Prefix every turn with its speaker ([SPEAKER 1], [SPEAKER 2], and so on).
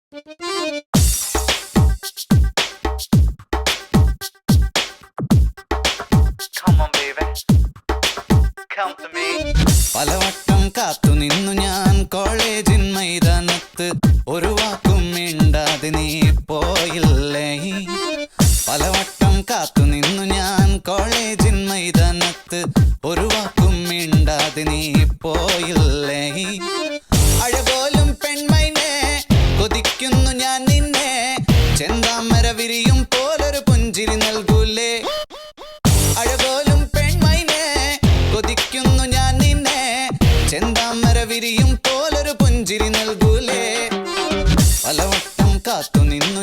[SPEAKER 1] Come on, baby. Come to me.
[SPEAKER 2] പലവട്ടം കാത്തു നിന്നു ഞാൻ കോളേജിൻ മൈതാനത്ത്, ഒരു വാക്കും മിണ്ടാതെ നീ പോയില്ലേ. പലവട്ടം കാത്തു നിന്നു ഞാൻ കോളേജിൻ മൈതാനത്ത്, ഒരു വാക്കും മിണ്ടാതെ നീ പോയില്ലേ. അഴപോലും പെൺമൈനെ കൊതിക്കുന്നു ഞാൻ നിന്നെ, ചെന്താമര വിരിയും പോലൊരു പുഞ്ചിരി നൽകൂലേ. അഴപോലും പെൺമൈനെ കൊതിക്കുന്നു ഞാൻ നിന്നെ, ചെന്താമര വിരിയും പോലൊരു പുഞ്ചിരി നൽകൂലേ. പലവട്ടം കാത്തു നിന്നു